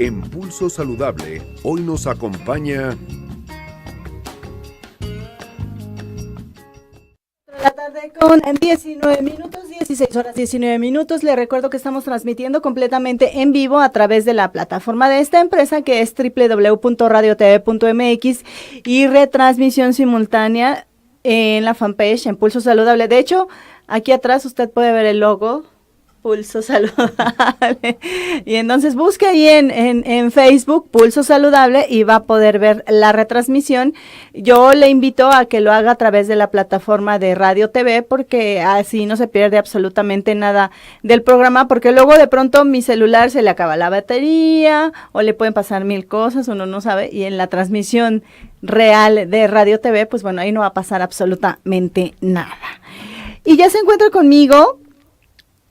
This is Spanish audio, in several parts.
En Pulso Saludable, hoy nos acompaña... La tarde con 19 minutos, 16 horas 19 minutos. Le recuerdo que estamos transmitiendo completamente en vivo a través de la plataforma de esta empresa, que es www.radiotv.mx, y retransmisión simultánea en la fanpage en Pulso Saludable. De hecho, aquí atrás usted puede ver el logo Pulso Saludable, y entonces busque ahí en Facebook Pulso Saludable y va a poder ver la retransmisión. Yo le invito a que lo haga a través de la plataforma de Radio TV, porque así no se pierde absolutamente nada del programa, porque luego de pronto mi celular se le acaba la batería o le pueden pasar mil cosas, uno no sabe, y en la transmisión real de Radio TV, pues bueno, ahí no va a pasar absolutamente nada. Y ya se encuentra conmigo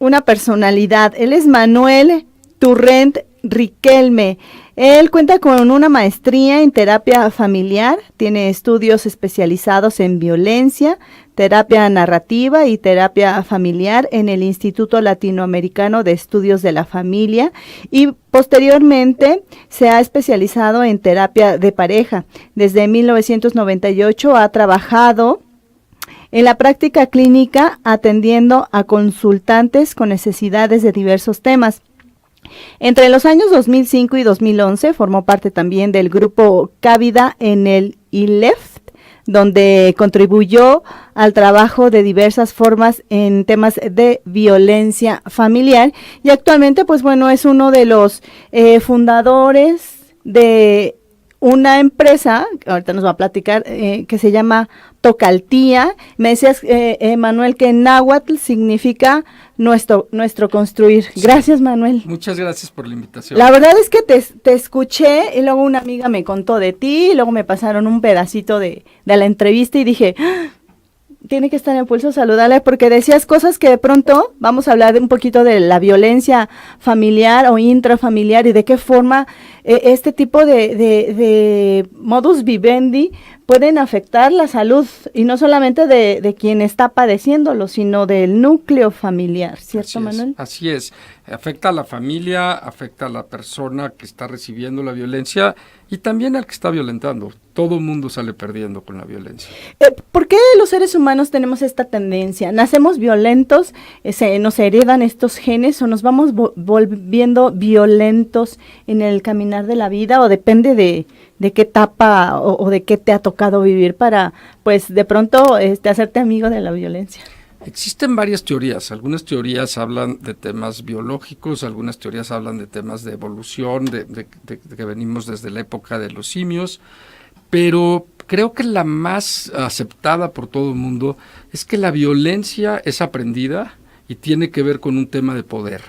una personalidad. Él es Manuel Turrent Riquelme. Él cuenta con una maestría en terapia familiar, tiene estudios especializados en violencia, terapia narrativa y terapia familiar en el Instituto Latinoamericano de Estudios de la Familia, y posteriormente se ha especializado en terapia de pareja. Desde 1998 ha trabajado en la práctica clínica atendiendo a consultantes con necesidades de diversos temas. Entre los años 2005 y 2011 formó parte también del grupo Cávida en el ILEF, donde contribuyó al trabajo de diversas formas en temas de violencia familiar, y actualmente pues bueno, es uno de los fundadores de una empresa, ahorita nos va a platicar, que se llama Tocaltía. Me decías, Manuel, que en náhuatl significa nuestro construir. Gracias, Manuel. Muchas gracias por la invitación. La verdad es que te escuché, y luego una amiga me contó de ti, y luego me pasaron un pedacito de la entrevista y dije, tiene que estar en Pulso Saludable, porque decías cosas que de pronto vamos a hablar un poquito de la violencia familiar o intrafamiliar, y de qué forma este tipo de modus vivendi pueden afectar la salud, y no solamente de quien está padeciéndolo, sino del núcleo familiar, ¿cierto, Manuel? Así es, afecta a la familia, afecta a la persona que está recibiendo la violencia y también al que está violentando. Todo el mundo sale perdiendo con la violencia. ¿Por qué los seres humanos tenemos esta tendencia? ¿Nacemos violentos, nos heredan estos genes, o nos vamos volviendo violentos en el caminar de la vida, o depende de qué etapa o de qué te ha tocado vivir para, pues, de pronto hacerte amigo de la violencia? Existen varias teorías. Algunas teorías hablan de temas biológicos, algunas teorías hablan de temas de evolución, de que venimos desde la época de los simios, pero creo que la más aceptada por todo el mundo es que la violencia es aprendida y tiene que ver con un tema de poder.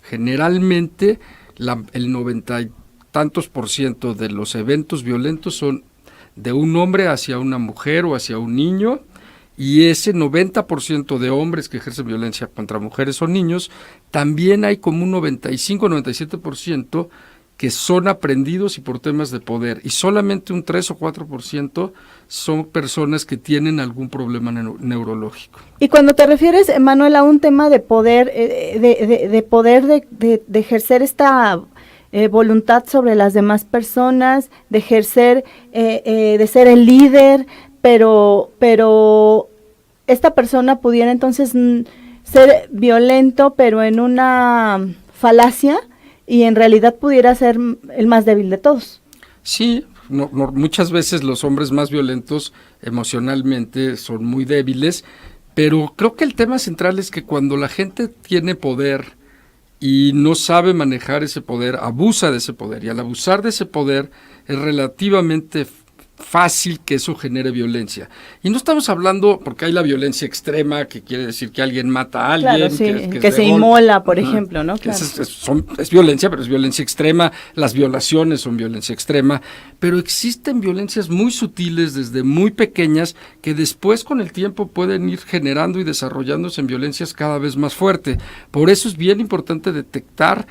Generalmente el 90 y tantos % de los eventos violentos son de un hombre hacia una mujer o hacia un niño, y ese 90% de hombres que ejercen violencia contra mujeres o niños, también hay como un 95-97% que son aprendidos y por temas de poder, y solamente un 3 o 4% son personas que tienen algún problema neurológico. Y cuando te refieres, Manuel, a un tema de poder, de ejercer esta voluntad sobre las demás personas, de ejercer, de ser el líder, pero esta persona pudiera entonces ser violento, pero en una falacia, y en realidad pudiera ser el más débil de todos. Sí, muchas veces los hombres más violentos emocionalmente son muy débiles, pero creo que el tema central es que cuando la gente tiene poder y no sabe manejar ese poder, abusa de ese poder, y al abusar de ese poder es relativamente fácil que eso genere violencia. Y no estamos hablando, porque hay la violencia extrema, que quiere decir que alguien mata a alguien. Claro, sí, que se inmola, por ejemplo, ¿no? Claro. Es violencia, pero es violencia extrema. Las violaciones son violencia extrema. Pero existen violencias muy sutiles, desde muy pequeñas, que después con el tiempo pueden ir generando y desarrollándose en violencias cada vez más fuertes. Por eso es bien importante detectar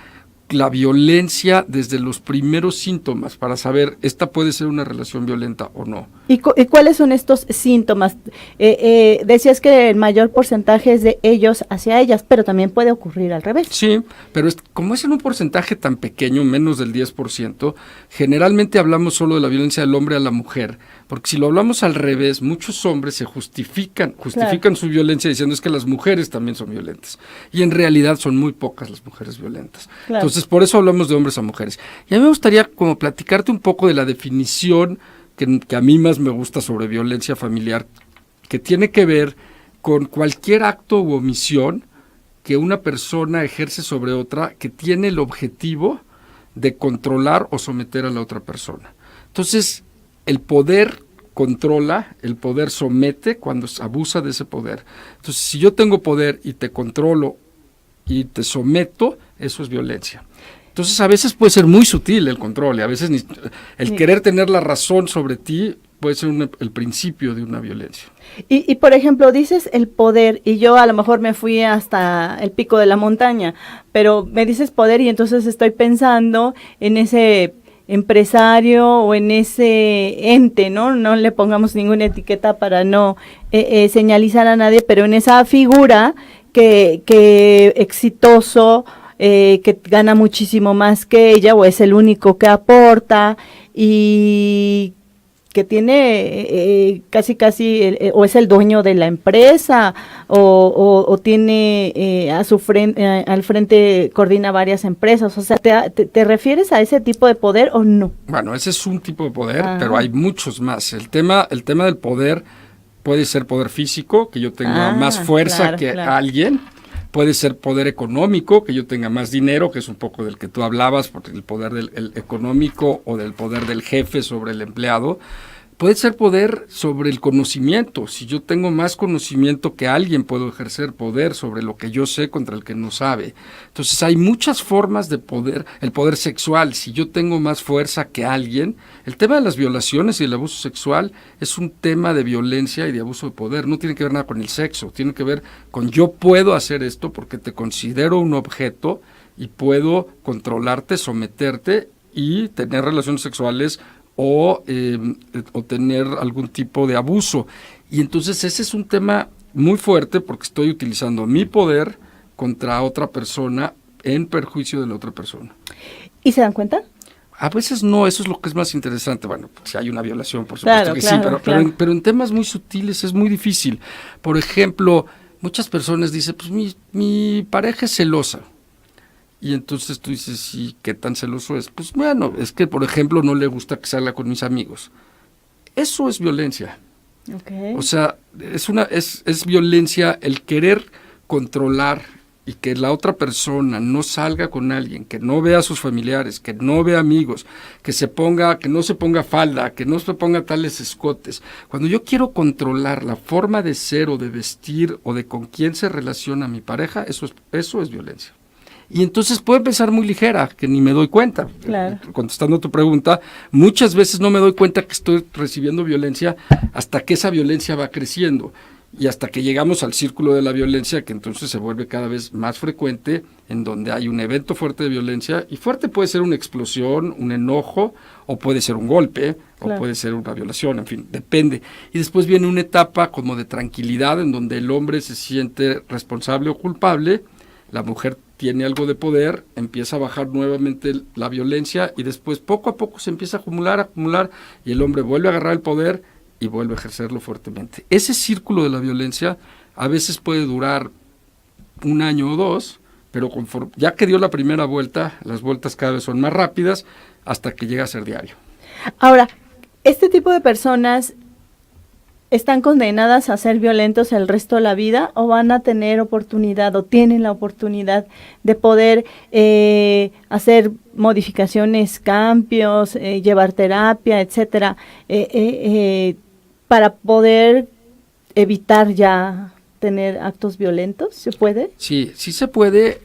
la violencia desde los primeros síntomas para saber esta puede ser una relación violenta o no. ¿Y cuáles son estos síntomas? Decías que el mayor porcentaje es de ellos hacia ellas, pero también puede ocurrir al revés. Sí, pero como es en un porcentaje tan pequeño, menos del 10%, generalmente hablamos solo de la violencia del hombre a la mujer, porque si lo hablamos al revés, muchos hombres se justifican Claro. su violencia diciendo es que las mujeres también son violentas. Y en realidad son muy pocas las mujeres violentas. Claro. Entonces, por eso hablamos de hombres a mujeres. Y a mí me gustaría como platicarte un poco de la definición que a mí más me gusta sobre violencia familiar, que tiene que ver con cualquier acto u omisión que una persona ejerce sobre otra que tiene el objetivo de controlar o someter a la otra persona. Entonces, el poder controla, el poder somete cuando se abusa de ese poder. Entonces, si yo tengo poder y te controlo y te someto, eso es violencia. Entonces, a veces puede ser muy sutil el control y a veces el querer tener la razón sobre ti puede ser el principio de una violencia. Y por ejemplo, dices el poder, y yo a lo mejor me fui hasta el pico de la montaña, pero me dices poder y entonces estoy pensando en ese empresario o en ese ente, ¿no? No le pongamos ninguna etiqueta para no señalizar a nadie, pero en esa figura que exitoso, que gana muchísimo más que ella o es el único que aporta y que tiene casi o es el dueño de la empresa o tiene a su frente, al frente coordina varias empresas. O sea, ¿te refieres a ese tipo de poder o no? Bueno, ese es un tipo de poder, pero hay muchos más. El tema del poder puede ser poder físico, que yo tenga más fuerza que alguien. Puede ser poder económico, que yo tenga más dinero, que es un poco del que tú hablabas, porque el poder del económico o del poder del jefe sobre el empleado. Puede ser poder sobre el conocimiento. Si yo tengo más conocimiento que alguien, puedo ejercer poder sobre lo que yo sé contra el que no sabe. Entonces hay muchas formas de poder. El poder sexual, si yo tengo más fuerza que alguien. El tema de las violaciones y el abuso sexual es un tema de violencia y de abuso de poder. No tiene que ver nada con el sexo, tiene que ver con yo puedo hacer esto porque te considero un objeto y puedo controlarte, someterte y tener relaciones sexuales o tener algún tipo de abuso. Y entonces ese es un tema muy fuerte porque estoy utilizando mi poder contra otra persona en perjuicio de la otra persona. ¿Y se dan cuenta? A veces no, eso es lo que es más interesante. Bueno, si hay una violación, por supuesto que sí, pero en temas muy sutiles es muy difícil. Por ejemplo, muchas personas dicen, pues mi pareja es celosa. Y entonces tú dices, ¿y qué tan celoso es? Pues bueno, es que, por ejemplo, no le gusta que salga con mis amigos. Eso es violencia. Okay. O sea, es violencia el querer controlar y que la otra persona no salga con alguien, que no vea a sus familiares, que no vea amigos, que no se ponga falda, que no se ponga tales escotes. Cuando yo quiero controlar la forma de ser o de vestir o de con quién se relaciona mi pareja, eso es violencia. Y entonces puede empezar muy ligera, que ni me doy cuenta. Claro. Contestando tu pregunta, muchas veces no me doy cuenta que estoy recibiendo violencia hasta que esa violencia va creciendo y hasta que llegamos al círculo de la violencia, que entonces se vuelve cada vez más frecuente, en donde hay un evento fuerte de violencia, y fuerte puede ser una explosión, un enojo, o puede ser un golpe, claro, o puede ser una violación, en fin, depende. Y después viene una etapa como de tranquilidad, en donde el hombre se siente responsable o culpable, la mujer tiene algo de poder, empieza a bajar nuevamente la violencia y después poco a poco se empieza a acumular y el hombre vuelve a agarrar el poder y vuelve a ejercerlo fuertemente. Ese círculo de la violencia a veces puede durar 1 año o 2, pero ya que dio la primera vuelta, las vueltas cada vez son más rápidas hasta que llega a ser diario. Ahora, ¿este tipo de personas están condenadas a ser violentos el resto de la vida o van a tener oportunidad o tienen la oportunidad de poder hacer modificaciones, cambios, llevar terapia, etcétera, para poder evitar ya tener actos violentos? ¿Se puede? Sí se puede,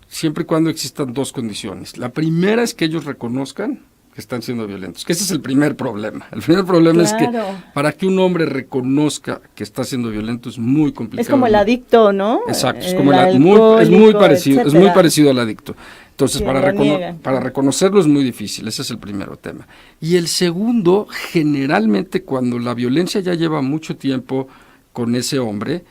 siempre y cuando existan 2 condiciones. La primera es que ellos reconozcan que están siendo violentos. Que ese es el primer problema. El primer problema es que para que un hombre reconozca que está siendo violento es muy complicado. Es como el adicto, ¿no? Exacto, es como es muy parecido, es muy parecido al adicto. Entonces, para reconocerlo es muy difícil, ese es el primer tema. Y el segundo, generalmente cuando la violencia ya lleva mucho tiempo con ese hombre,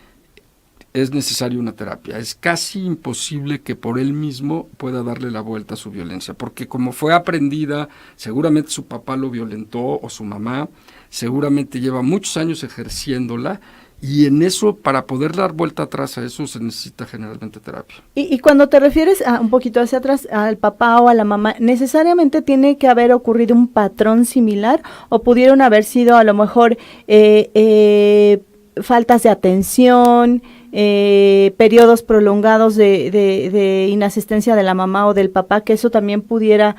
es necesaria una terapia. Es casi imposible que por él mismo pueda darle la vuelta a su violencia, porque como fue aprendida, seguramente su papá lo violentó o su mamá, seguramente lleva muchos años ejerciéndola, y en eso, para poder dar vuelta atrás a eso, se necesita generalmente terapia. Y cuando te refieres a un poquito hacia atrás, al papá o a la mamá, ¿necesariamente tiene que haber ocurrido un patrón similar o pudieron haber sido a lo mejor faltas de atención, periodos prolongados de inasistencia de la mamá o del papá, que eso también pudiera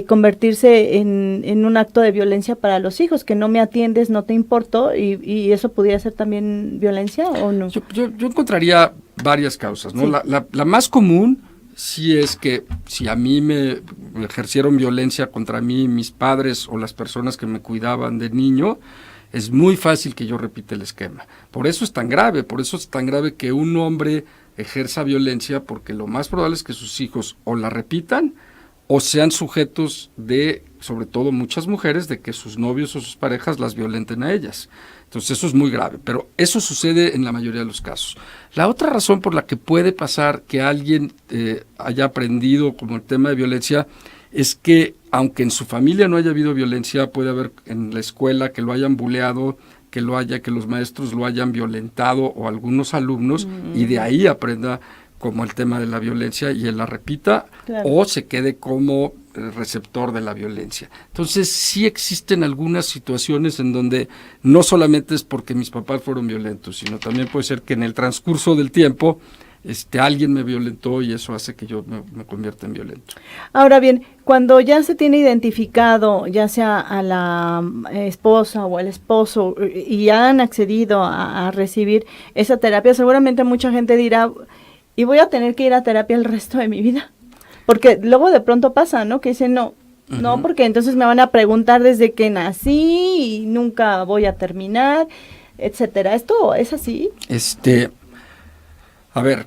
convertirse en un acto de violencia para los hijos, que no me atiendes, no te importo, y eso pudiera ser también violencia o no? Yo encontraría varias causas, ¿no? Sí. La más común sí es que si a mí me ejercieron violencia contra mí, mis padres o las personas que me cuidaban de niño, es muy fácil que yo repita el esquema. Por eso es tan grave que un hombre ejerza violencia, porque lo más probable es que sus hijos o la repitan o sean sujetos de, sobre todo muchas mujeres, de que sus novios o sus parejas las violenten a ellas. Entonces eso es muy grave, pero eso sucede en la mayoría de los casos. La otra razón por la que puede pasar que alguien haya aprendido como el tema de violencia es que, aunque en su familia no haya habido violencia, puede haber en la escuela que lo hayan buleado, que los maestros lo hayan violentado o algunos alumnos, y de ahí aprenda como el tema de la violencia y él la repita, claro, o se quede como receptor de la violencia. Entonces sí existen algunas situaciones en donde no solamente es porque mis papás fueron violentos, sino también puede ser que en el transcurso del tiempo alguien me violentó y eso hace que yo me convierta en violento. Ahora bien, cuando ya se tiene identificado, ya sea a la esposa o al esposo, y ya han accedido a recibir esa terapia, seguramente mucha gente dirá, ¿y voy a tener que ir a terapia el resto de mi vida? Porque luego de pronto pasa, ¿no? Que dicen, no, porque entonces me van a preguntar desde que nací y nunca voy a terminar, etcétera. ¿Esto es así? A ver,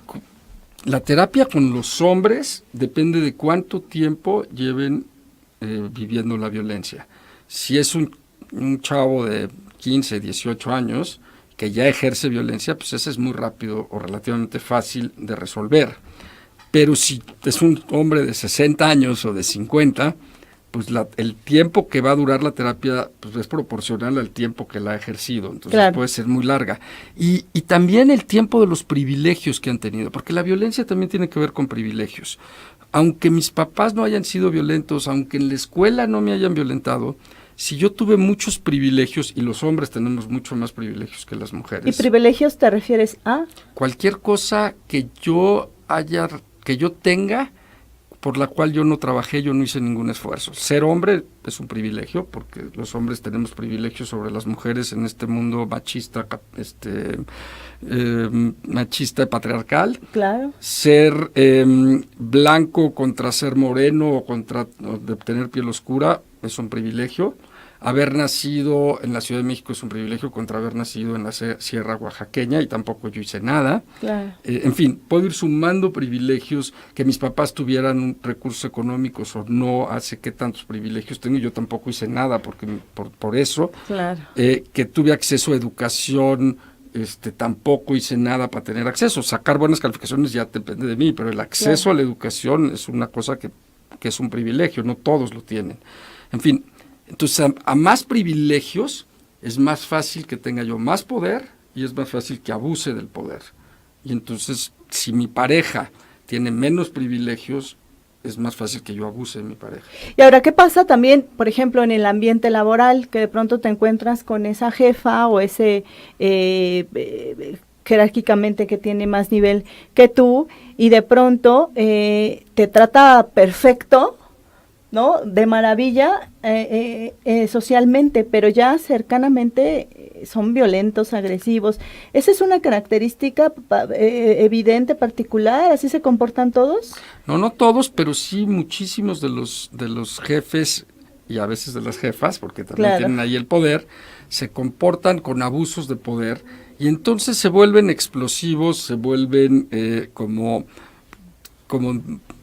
la terapia con los hombres depende de cuánto tiempo lleven viviendo la violencia. Si es un chavo de 15, 18 años que ya ejerce violencia, pues ese es muy rápido o relativamente fácil de resolver. Pero si es un hombre de 60 años o de 50, pues el tiempo que va a durar la terapia pues es proporcional al tiempo que la ha ejercido, entonces claro, puede ser muy larga. Y también el tiempo de los privilegios que han tenido, porque la violencia también tiene que ver con privilegios. Aunque mis papás no hayan sido violentos, aunque en la escuela no me hayan violentado, si yo tuve muchos privilegios, y los hombres tenemos mucho más privilegios que las mujeres. ¿Y privilegios te refieres a? Cualquier cosa que yo tenga, por la cual yo no trabajé, yo no hice ningún esfuerzo. Ser hombre es un privilegio, porque los hombres tenemos privilegios sobre las mujeres en este mundo machista, machista y patriarcal. Claro. Ser blanco contra ser moreno o de tener piel oscura es un privilegio. Haber nacido en la Ciudad de México es un privilegio contra haber nacido en la Sierra Oaxaqueña, y tampoco yo hice nada. Claro. En fin, puedo ir sumando privilegios. Que mis papás tuvieran recursos económicos o no hace que tantos privilegios tengo. Yo tampoco hice nada por eso. Claro. Que tuve acceso a educación, tampoco hice nada para tener acceso. Sacar buenas calificaciones ya depende de mí, pero el acceso claro, a la educación es una cosa que es un privilegio, no todos lo tienen. En fin, entonces a más privilegios es más fácil que tenga yo más poder y es más fácil que abuse del poder. Y entonces si mi pareja tiene menos privilegios, es más fácil que yo abuse de mi pareja. Y ahora, ¿qué pasa también, por ejemplo, en el ambiente laboral, que de pronto te encuentras con esa jefa o ese jerárquicamente que tiene más nivel que tú y de pronto te trata perfecto, ¿no? De maravilla socialmente, pero ya cercanamente son violentos, agresivos? ¿Esa es una característica evidente, particular? ¿Así se comportan todos? No todos, pero sí muchísimos de los jefes y a veces de las jefas, porque también Claro. tienen ahí el poder, se comportan con abusos de poder y entonces se vuelven explosivos, se vuelven como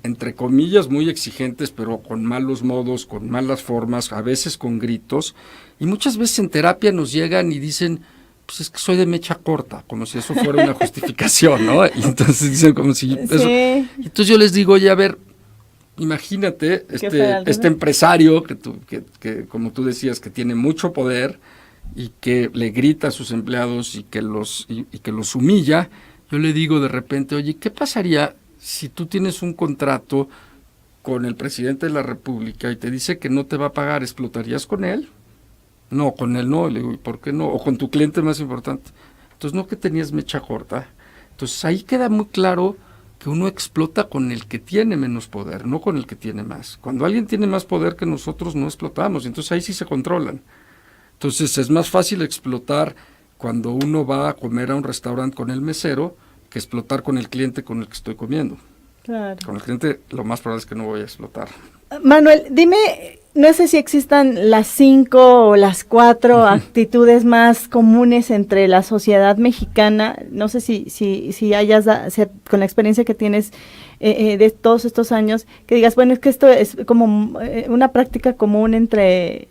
entre comillas muy exigentes, pero con malos modos, con malas formas, a veces con gritos, y muchas veces en terapia nos llegan y dicen, pues es que soy de mecha corta, como si eso fuera una justificación, ¿no? Y entonces dicen como si eso... Sí. Entonces yo les digo, oye, a ver, imagínate fuera al este revés. empresario que como tú decías, que tiene mucho poder y que le grita a sus empleados y que los humilla. Yo le digo de repente, oye, ¿qué pasaría si tú tienes un contrato con el presidente de la República y te dice que no te va a pagar? ¿Explotarías con él? No, con él no. Le digo, ¿y por qué no? O con tu cliente más importante. Entonces, no, que tenías mecha corta. Entonces, ahí queda muy claro que uno explota con el que tiene menos poder, no con el que tiene más. Cuando alguien tiene más poder que nosotros, no explotamos. Entonces, ahí sí se controlan. Entonces, es más fácil explotar cuando uno va a comer a un restaurante con el mesero que explotar con el cliente con el que estoy comiendo. Claro. Con el cliente lo más probable es que no voy a explotar. Manuel, dime, no sé si existan las 5 o las 4 actitudes más comunes entre la sociedad mexicana. No sé si hayas, con la experiencia que tienes de todos estos años, que digas, bueno, es que esto es como una práctica común de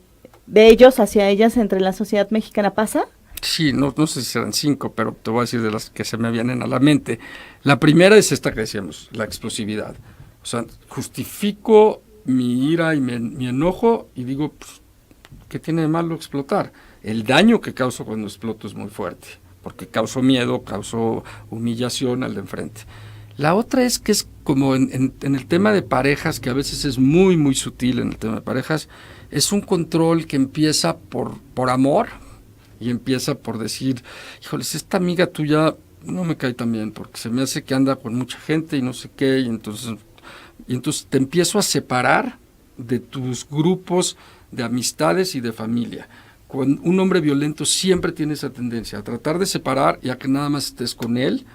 ellos hacia ellas, entre la sociedad mexicana. ¿Pasa? Sí, no sé si serán 5, pero te voy a decir de las que se me vienen a la mente. La primera es esta que decíamos, la explosividad. O sea, justifico mi ira y mi enojo y digo, pues, ¿qué tiene de malo explotar? El daño que causo cuando exploto es muy fuerte, porque causo miedo, causo humillación al de enfrente. La otra es que es como en el tema de parejas, que a veces es muy, muy sutil en el tema de parejas, es un control que empieza por amor, y empieza por decir, híjoles, esta amiga tuya no me cae tan bien porque se me hace que anda con mucha gente y no sé qué, y entonces te empiezo a separar de tus grupos de amistades y de familia. Cuando un hombre violento siempre tiene esa tendencia a tratar de separar y a que nada más estés con él.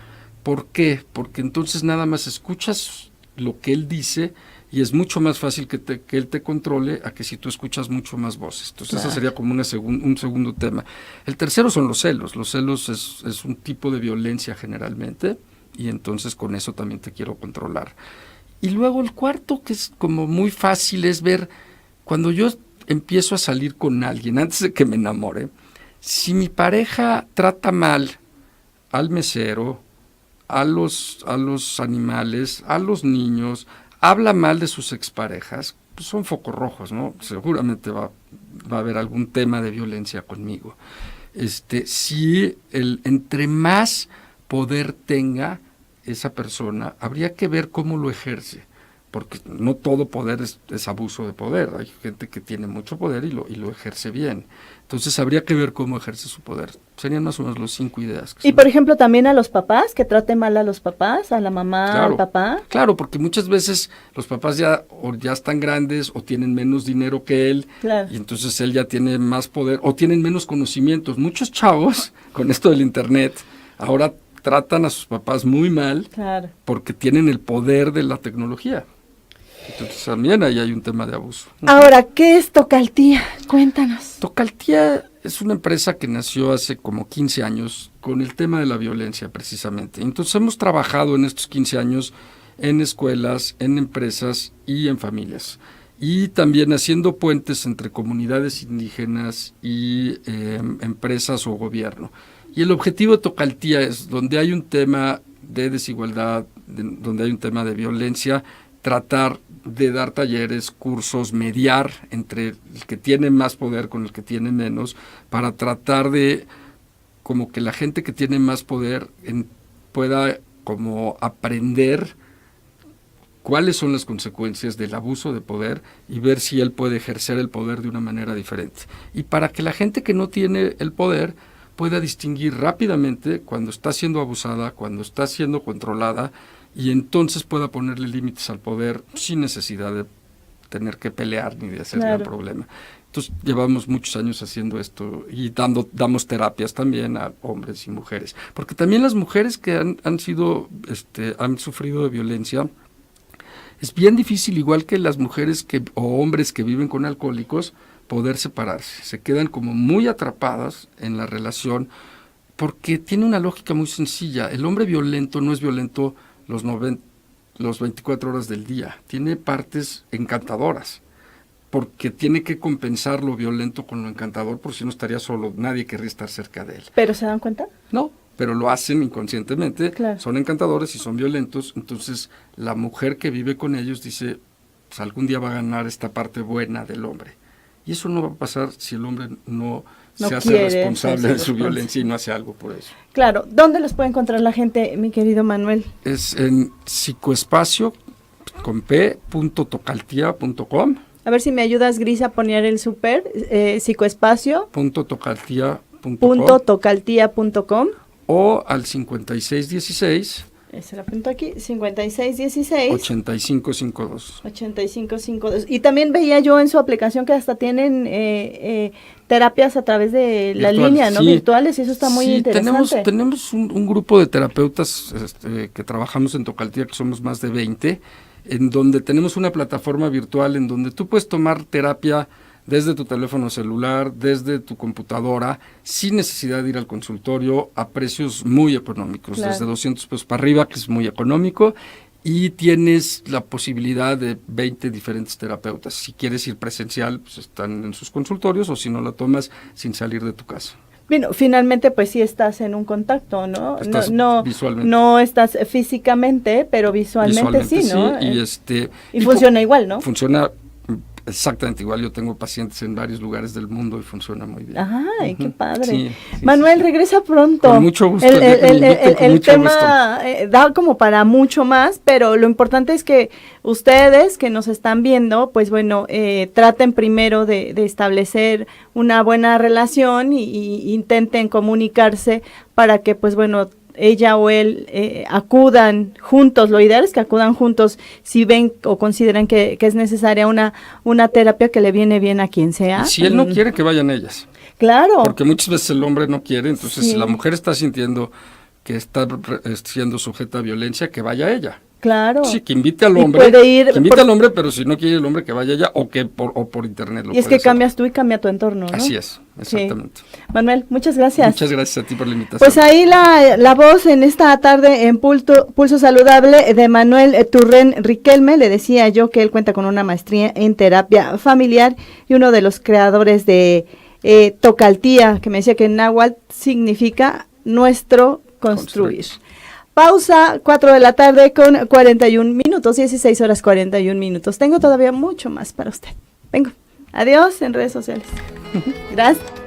¿Por qué? Porque entonces nada más escuchas lo que él dice y es mucho más fácil que él te controle a que si tú escuchas mucho más voces. Entonces, claro, ese sería como un segundo tema. El tercero son los celos. Los celos es un tipo de violencia generalmente y entonces con eso también te quiero controlar. Y luego el cuarto, que es como muy fácil, es ver cuando yo empiezo a salir con alguien, antes de que me enamore, si mi pareja trata mal al mesero, a los animales, a los niños, habla mal de sus exparejas, pues son focos rojos, ¿no? Seguramente va a haber algún tema de violencia conmigo. Si entre más poder tenga esa persona, habría que ver cómo lo ejerce, porque no todo poder es abuso de poder. Hay gente que tiene mucho poder y lo ejerce bien. Entonces habría que ver cómo ejerce su poder. Serían más o menos los 5 ideas. Y por ejemplo también a los papás, que trate mal a los papás, a la mamá, claro, al papá. Claro, porque muchas veces los papás ya están grandes o tienen menos dinero que él, claro, y entonces él ya tiene más poder o tienen menos conocimientos. Muchos chavos, con esto del internet, ahora tratan a sus papás muy mal, claro, porque tienen el poder de la tecnología. Entonces también ahí hay un tema de abuso. Ahora, ¿qué es Tocaltía? Cuéntanos. Tocaltía es una empresa que nació hace como 15 años con el tema de la violencia precisamente. Entonces hemos trabajado en estos 15 años en escuelas, en empresas y en familias. Y también haciendo puentes entre comunidades indígenas y empresas o gobierno. Y el objetivo de Tocaltía es, donde hay un tema de desigualdad, donde hay un tema de violencia, tratar de dar talleres, cursos, mediar entre el que tiene más poder con el que tiene menos, para tratar de como que la gente que tiene más poder pueda como aprender cuáles son las consecuencias del abuso de poder y ver si él puede ejercer el poder de una manera diferente. Y para que la gente que no tiene el poder pueda distinguir rápidamente cuando está siendo abusada, cuando está siendo controlada, y entonces pueda ponerle límites al poder sin necesidad de tener que pelear ni de hacer un problema. Entonces llevamos muchos años haciendo esto y damos terapias también a hombres y mujeres, porque también las mujeres que han sufrido de violencia Es bien difícil, igual que las mujeres o hombres que viven con alcohólicos, poder separarse. Se quedan como muy atrapadas en la relación porque tiene una lógica muy sencilla. El hombre violento no es violento los 24 horas del día. Tiene partes encantadoras porque tiene que compensar lo violento con lo encantador, por si no estaría solo, nadie querría estar cerca de él. ¿Pero se dan cuenta? No, pero lo hacen inconscientemente, claro. Son encantadores y son violentos, entonces la mujer que vive con ellos dice, pues algún día va a ganar esta parte buena del hombre. Y eso no va a pasar si el hombre no se hace responsable de su violencia y no hace algo por eso. Claro. ¿Dónde los puede encontrar la gente, mi querido Manuel? Es en psicoespacio, con p.tocaltia.com. A ver si me ayudas, Gris, a poner el súper, psicoespacio. .tocaltia.com. O al 5616. Se lo apunto aquí, 5616. 8552. 8552. Y también veía yo en su aplicación que hasta tienen terapias a través de la línea, ¿no? Sí. Virtuales, y eso está muy interesante. Tenemos un grupo de terapeutas que trabajamos en Tocaltia, que somos más de 20, en donde tenemos una plataforma virtual en donde tú puedes tomar terapia desde tu teléfono celular, desde tu computadora, sin necesidad de ir al consultorio, a precios muy económicos, claro. Desde 200 pesos para arriba, que es muy económico, y tienes la posibilidad de 20 diferentes terapeutas. Si quieres ir presencial, pues están en sus consultorios, o si no, la tomas sin salir de tu casa. Bueno, finalmente pues sí estás en un contacto, ¿no? Visualmente. No estás físicamente, pero visualmente sí, ¿no? Y funciona igual, ¿no? Funciona exactamente igual. Yo tengo pacientes en varios lugares del mundo y funciona muy bien. ¡Ay, qué padre! Sí, Manuel, regresa pronto. Con mucho gusto. El tema da como para mucho más, pero lo importante es que ustedes que nos están viendo, pues bueno, traten primero de establecer una buena relación y intenten comunicarse para que, pues bueno, ella o él acudan juntos. Lo ideal es que acudan juntos si ven o consideran que es necesaria una terapia que le viene bien a quien sea. Y si él no quiere, que vayan ellas. Claro. Porque muchas veces el hombre no quiere, entonces sí. Si la mujer está sintiendo que está siendo sujeta a violencia, que vaya ella. Claro. Sí, que invite al hombre, al hombre, pero si no quiere el hombre, que vaya ella o por internet. Y es que cambias tú y cambia tu entorno, ¿no? Así es, exactamente. Sí. Manuel, muchas gracias. Muchas gracias a ti por la invitación. Pues ahí la voz en esta tarde en Pulso Saludable de Manuel Turren Riquelme. Le decía yo que él cuenta con una maestría en terapia familiar y uno de los creadores de Tocaltia, que me decía que en náhuatl significa nuestro construir. Pausa, 4 de la tarde con 41 minutos, 16 horas 41 minutos. Tengo todavía mucho más para usted. Vengo. Adiós en redes sociales. Gracias.